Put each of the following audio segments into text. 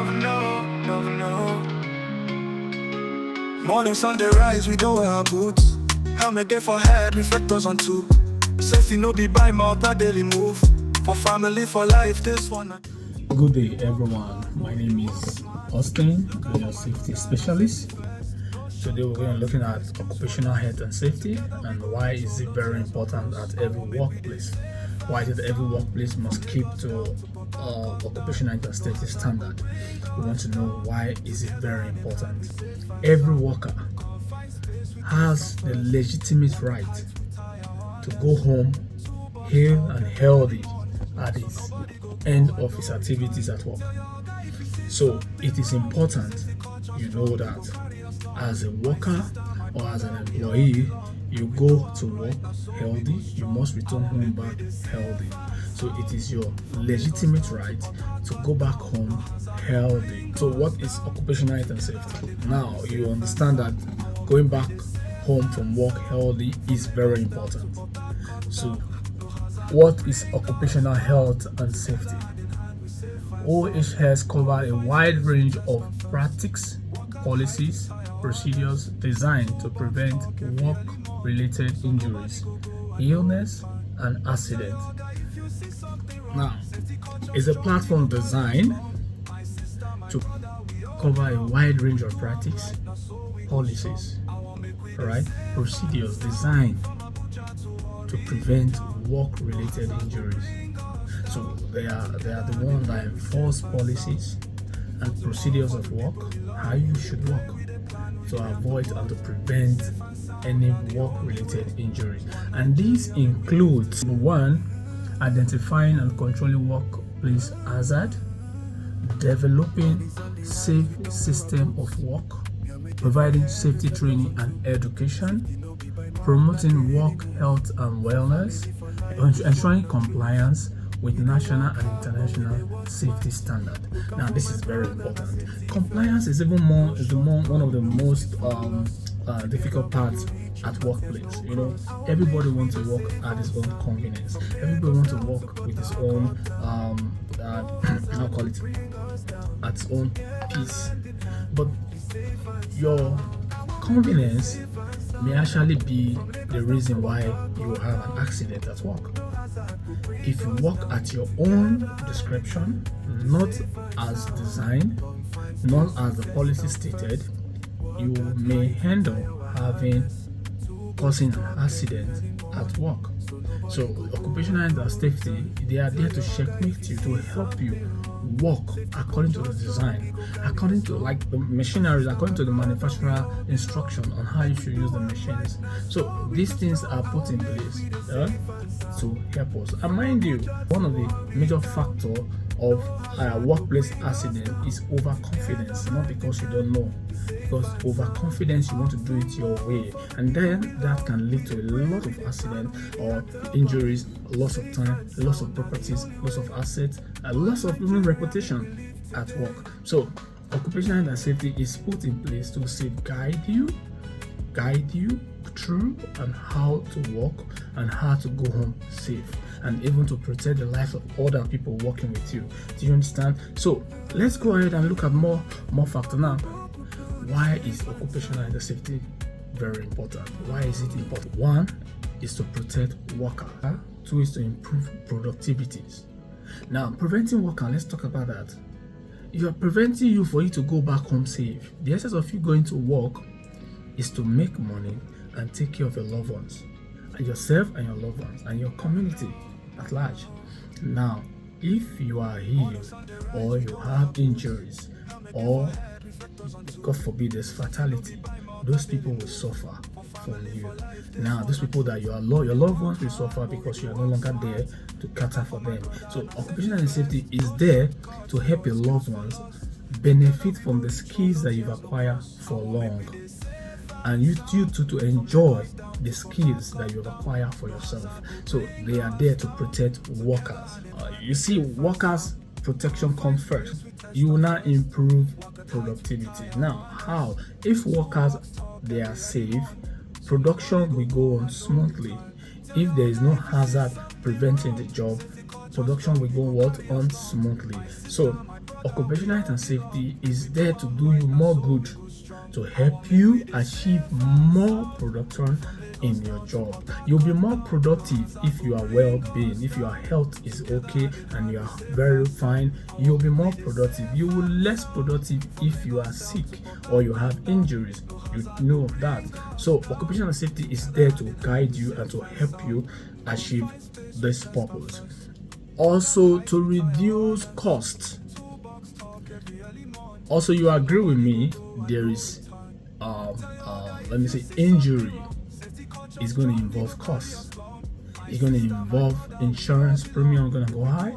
never know, never know. Morning, Sunday rise, we don't wear our boots. Helmet day for head, reflectors on two. Safety no be by mouth, a daily move. For family, for life, this one. Good day, everyone. My name is Austin, your safety specialist. Today we're going to be looking at occupational health and safety and why is it very important at every workplace. Why is it every workplace must keep to occupational health and safety standard? We want to know why is it very important. Every worker has the legitimate right to go home hale and healthy at his end of his activities at work. So it is important you know that as a worker or as an employee, you go to work healthy, you must return home back healthy. So it is your legitimate right to go back home healthy. So what is occupational health and safety? Now you understand that going back home from work healthy is very important. So what is occupational health and safety? OHS covers a wide range of practices, policies, procedures designed to prevent work-related injuries, illness, and accidents. Now, it's a platform designed to cover a wide range of practices, policies, right? Procedures designed to prevent work-related injuries. So they are the ones that enforce policies and procedures of work, how you should work to avoid and to prevent any work-related injuries. And these include: 1, identifying and controlling workplace hazard, developing safe system of work, providing safety training and education, promoting work health and wellness, ensuring compliance with national and international safety standard. Now this is very important. Compliance is one of the most difficult parts at workplace. You know, everybody wants to work at his own convenience. Everybody wants to work with his own at his own peace. But your convenience may actually be the reason why you have an accident at work. If you work at your own description, not as designed, not as the policy stated, you may end up causing an accident at work. So occupational health and safety, they are there to checkmate you, to help you work according to the design, according to the machinery, according to the manufacturer instruction on how you should use the machines. So these things are put in place to help us. And mind you, one of the major factors of workplace accident is overconfidence, not because you don't know. Because overconfidence, you want to do it your way, and then that can lead to a lot of accidents or injuries, loss of time, loss of properties, loss of assets, and loss of even reputation at work. So occupational health and safety is put in place to guide you through and how to work and how to go home safe, and even to protect the lives of other people working with you. Do you understand? So let's go ahead and look at more factors now. Why is occupational health and safety very important? Why is it important? 1 is to protect worker. 2 is to improve productivities. Now, preventing worker, let's talk about that. You are preventing you for you to go back home safe. The essence of you going to work is to make money and take care of your loved ones, and yourself and your loved ones and your community at large. Now, if you are healed or you have injuries or God forbid there's fatality, those people will suffer from you. Now those people that your loved ones will suffer because you are no longer there to cater for them. So occupational health and safety is there to help your loved ones benefit from the skills that you've acquired for long, and you too to enjoy the skills that you've acquired for yourself. So they are there to protect workers. You see, workers protection comes first. You will now improve productivity. Now, how? If workers they are safe, production will go on smoothly. If there is no hazard preventing the job, production will go on smoothly. So occupational health and safety is there to do you more good, to help you achieve more production in your job. You'll be more productive if you are well-being, if your health is okay and you are very fine. You'll be more productive. You will less productive if you are sick or you have injuries. You know that. So occupational safety is there to guide you and to help you achieve this purpose. Also, to reduce costs. Also, you agree with me, there is let me say injury is going to involve costs. It's going to involve insurance premium going to go high.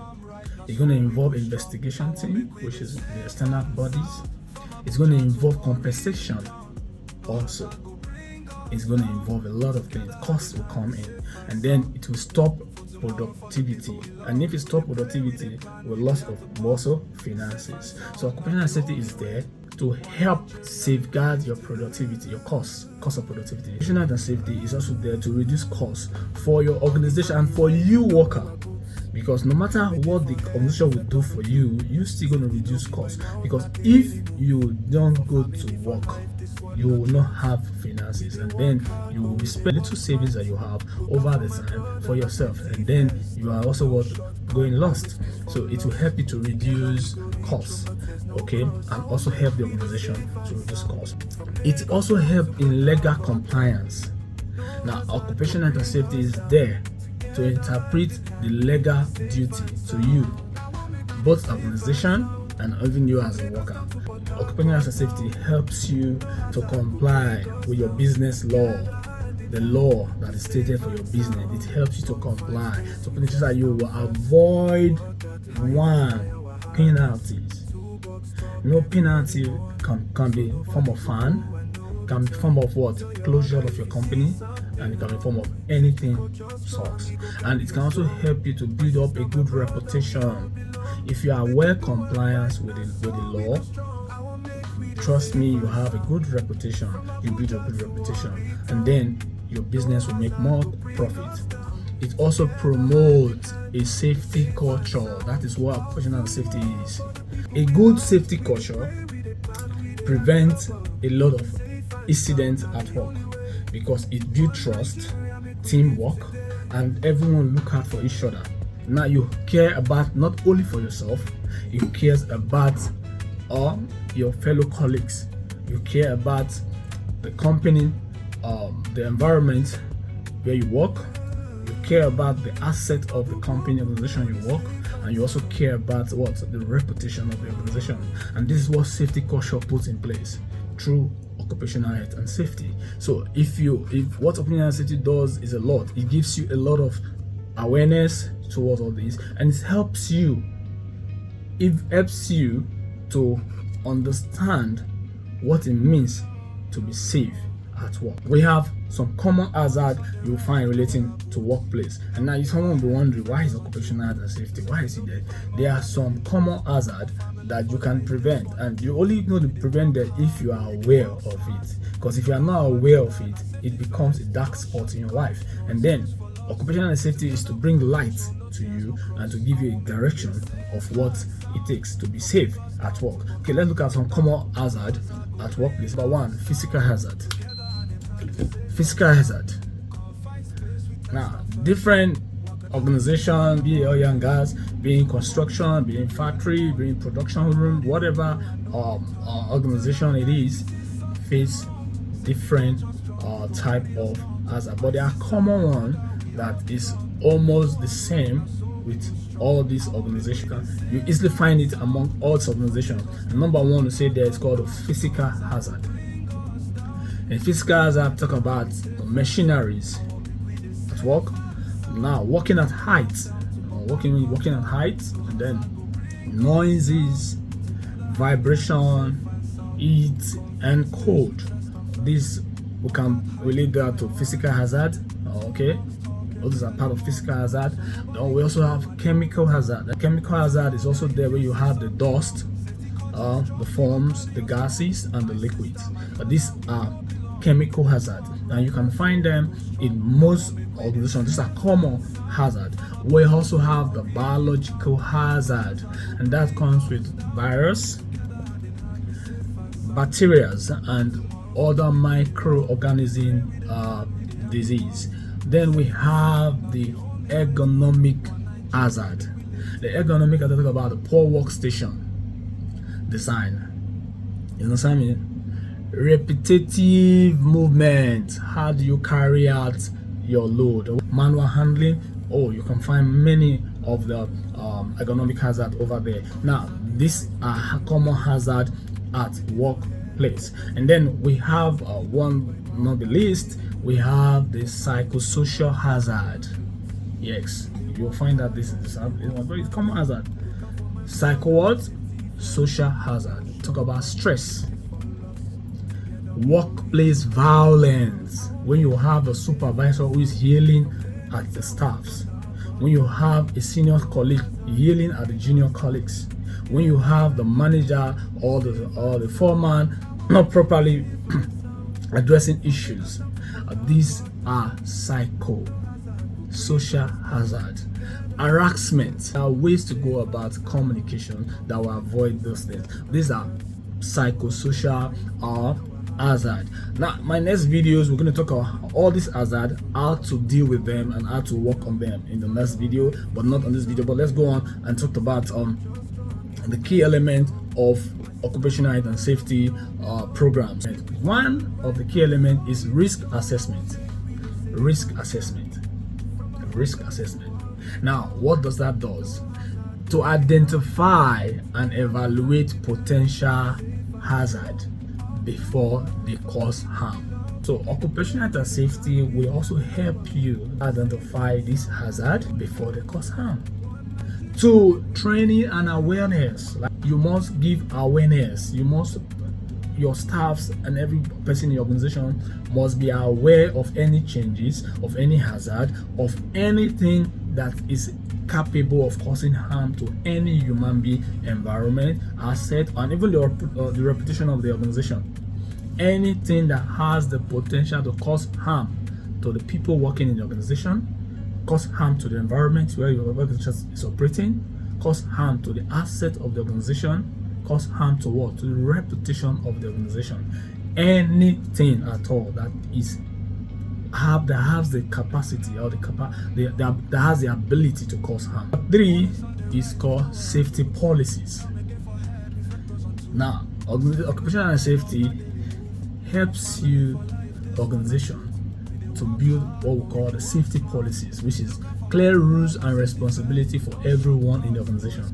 It's going to involve investigation team, which is the external bodies. It's going to involve compensation also. It's going to involve a lot of things. Costs will come in, and then it will stop productivity. And if it stops productivity, with loss of also finances. So occupational safety is there to help safeguard your productivity, your cost of productivity. Occupational health and safety is also there to reduce costs for your organization and for you worker. Because no matter what the organization will do for you, you're still going to reduce costs. Because if you don't go to work, you will not have finances, and then you will be spending little savings that you have over the time for yourself, and then you are also going lost. So it will help you to reduce costs, okay, and also help the organization to reduce costs. It also helps in legal compliance. Now, occupational health and safety is there to interpret the legal duty to you, both organization and even you as a worker. Occupational health and safety helps you to comply with your business law, the law that is stated for your business. It helps you to comply, to make sure that you will avoid penalties. No penalty can be in form of fine, can be form of what? Closure of your company, and it can be form of anything sorts. And it can also help you to build up a good reputation. If you are well compliant with the law, trust me, you have a good reputation. You build a good reputation, and then your business will make more profit. It also promotes a safety culture. That is what occupational safety is. A good safety culture prevents a lot of incidents at work because it builds trust, teamwork, and everyone look out for each other. Now you care about not only for yourself, you care about your fellow colleagues, you care about the company, the environment where you work, you care about the asset of the company, organization you work, and you also care about the reputation of the organization. And this is what safety culture puts in place through occupational health and safety. So if what occupational safety does is a lot, it gives you a lot of awareness towards all this, and it helps you to understand what it means to be safe at work. We have some common hazard you'll find relating to workplace, and now someone will be wondering, why is occupational health and safety, why is it there? There are some common hazard that you can prevent, and you only know to prevent that if you are aware of it. Because if you are not aware of it, it becomes a dark spot in your life. And then occupational safety is to bring light to you and to give you a direction of what it takes to be safe at work. Okay, let's look at some common hazard at workplace. Number one, physical hazard. Physical hazard. Now, different organizations, be it oil and gas, be in construction, be in factory, be in production room, whatever organization it is, face different type of hazard. But there are common one that is almost the same with all these organizations. You easily find it among all these organizations. And number one to say there is called a physical hazard. And physical hazard talk about machineries at work. Now working at height, working at height, and then noises, vibration, heat, and cold. This we can relate that to physical hazard. Okay. Those are part of physical hazard. Then we also have chemical hazard. The chemical hazard is also there where you have the dust, the foams, the gases, and the liquids. But these are chemical hazard, and you can find them in most organizations. These are common hazard. We also have the biological hazard, and that comes with virus, bacteria, and other microorganism disease. Then we have the ergonomic hazard. The ergonomic hazard talk about the poor workstation design. You understand me? Repetitive movement. How do you carry out your load? Manual handling. Oh, you can find many of the ergonomic hazard over there. Now, these are common hazard at workplace. And then we have one, not the least, we have the psychosocial hazard. Yes, you'll find that this is a very common hazard. Psycho what? Social hazard. Talk about stress. Workplace violence. When you have a supervisor who is yelling at the staffs. When you have a senior colleague yelling at the junior colleagues. When you have the manager or the foreman not properly addressing issues. These are social hazard. Harassment. There are ways to go about communication that will avoid those things. These are psychosocial hazard. Now, my next videos, we're going to talk about all these hazard, how to deal with them and how to work on them in the next video, but not on this video. But let's go on and talk about the key element of occupational health and safety programs. One of the key elements is risk assessment. Risk assessment. Now, what does that do? To identify and evaluate potential hazard before they cause harm. So occupational health and safety will also help you identify this hazard before they cause harm. 2, training and awareness. Like, you must give awareness. Your staffs and every person in your organization must be aware of any changes, of any hazard, of anything that is capable of causing harm to any human being, environment, asset, and even the reputation of the organization. Anything that has the potential to cause harm to the people working in the organization, cause harm to the environment where your organization is operating, cause harm to the asset of the organization, cause harm to what? To the reputation of the organization. Anything at all that has the capacity or that has the ability to cause harm. 3 is called safety policies. Now, occupational safety helps you, organization, to build what we call the safety policies, which is clear rules and responsibility for everyone in the organization.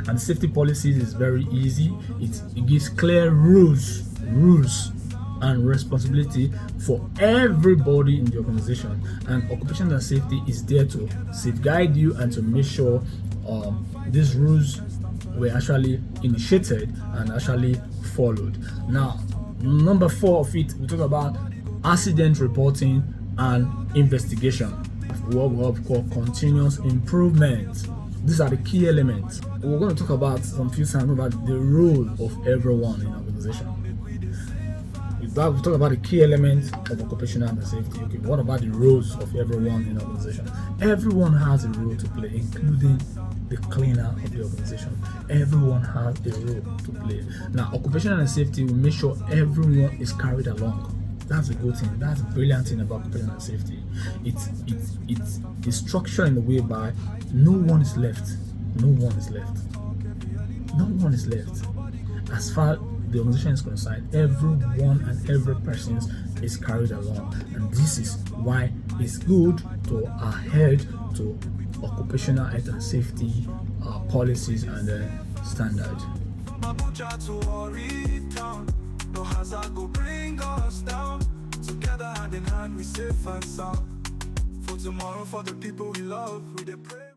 And safety policies is very easy. It gives clear rules and responsibility for everybody in the organization. And occupational safety is there to safeguard you and to make sure these rules were actually initiated and actually followed. Now, number 4 of it, we talk about accident reporting and investigation. What we call continuous improvement. These are the key elements. We're going to talk about some few times about the role of everyone in an organization. We talk about the key elements of occupational and safety. Okay, what about the roles of everyone in an organization? Everyone has a role to play, including the cleaner of the organization. Everyone has a role to play. Now, occupational and safety will make sure everyone is carried along. That's a good thing. That's a brilliant thing about occupational safety. It's structured in a way by no one is left. No one is left. No one is left. As far the organization is concerned, everyone and every person is carried along, and this is why it's good to adhere to occupational health and safety policies and standards. No hazard go bring us down. Together hand in hand we safe and sound. For tomorrow, for the people we love, we dey pray.